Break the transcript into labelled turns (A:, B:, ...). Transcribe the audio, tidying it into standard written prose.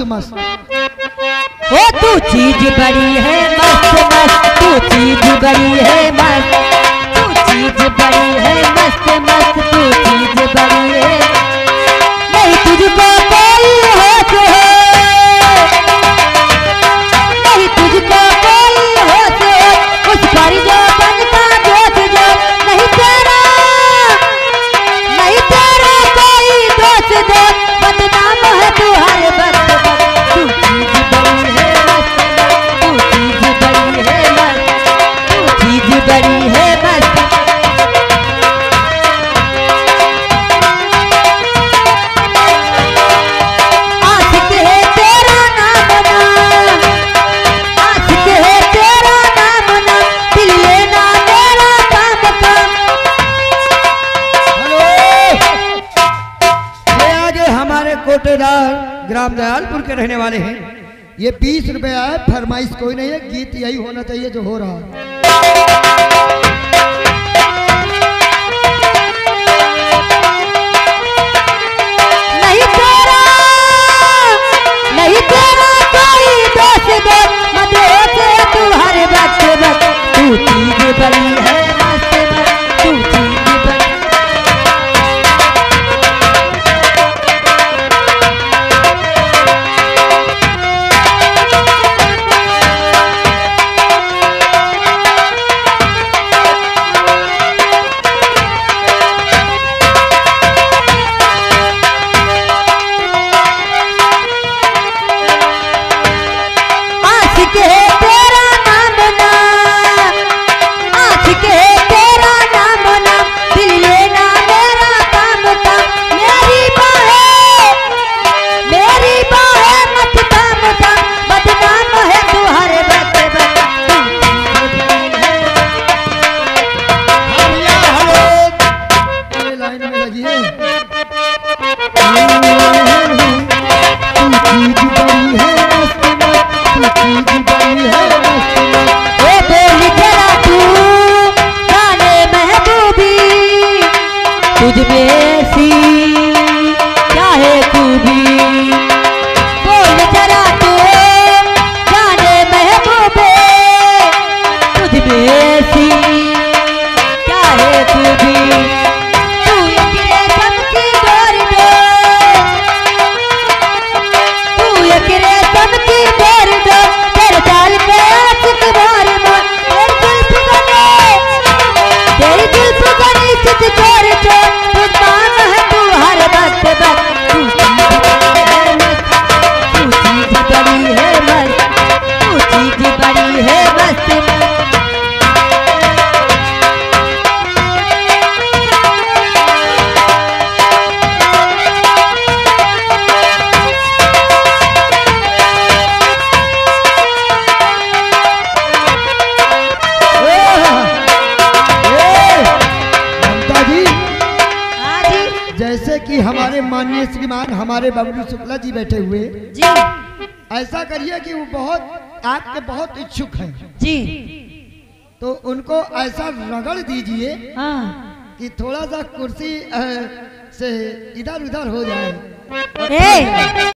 A: मस्त।
B: ओ तू चीज बड़ी है मस्त मस्त, तू चीज बड़ी है मस्त, तू चीज बड़ी है मस्त मस्त, तू चीज बड़ी है। नहीं तुझको कोई होश है, नहीं तुझको कोई होश है, उस पर जो बनता जोश जो, नहीं तेरा कोई दोष दो, बदनाम है तू हर वक्त वक्त। तू चीज बड़ी है मस्त, तू चीज बड़ी है मस्त, तू चीज बड़ी है मस्त। आशिक है तेरा नाम नाम, आशिक है तेरा नाम नाम, दिल लेना मेरा काम काम।
A: हेलो, ये आगे हमारे कोटेदार ग्राम दयालपुर के रहने वाले हैं। ये 20 रुपया है, फरमाइश कोई नहीं है, गीत यही होना चाहिए जो हो रहा है।
B: नहीं तेरा कोई दोष दो, मदोष है तू हर वक्त वक्त। तू चीज बड़ी है मस्त मस्त, तू चीज बड़ी। आशिक है तेरा नाम नाम, आशिक है तेरा नाम नाम, दिल लेना मेरा काम काम। मेरी बाहें मत थाम थाम, बदनाम है तू हर वक्त वक्त।
A: ये लाइन में लगी है।
B: ओ बोल जरा तू जाने महबूबी, तुझ में ऐसी क्या है खूबी। बोल जरा तू जाने महबूबे, तुझ में ऐसी क्या है खूबी। तू एक रेशम की डोरी में, तू एक रेशम की डोरी में, तेरे जाल पे आशिक मार मार। तेरी जुल्फ गनी चित चोर चोर, बदनाम है तू हर वक्त वक्त। तू चीज बड़ी है मस्त, तू चीज बड़ी है मस्त, तू चीज बड़ी है मस्त।
A: ममता जी,
B: हाँ जी
A: जैसे कि हमारे माननीय श्रीमान हमारे बबलू शुक्ला जी बैठे हुए,
B: जी
A: ऐसा करिए कि वो बहुत आपके बहुत इच्छुक हैं,
B: जी।
A: तो उनको ऐसा रगड़ दीजिए
B: हाँ
A: कि थोड़ा सा कुर्सी से इधर उधर हो जाए।
B: ए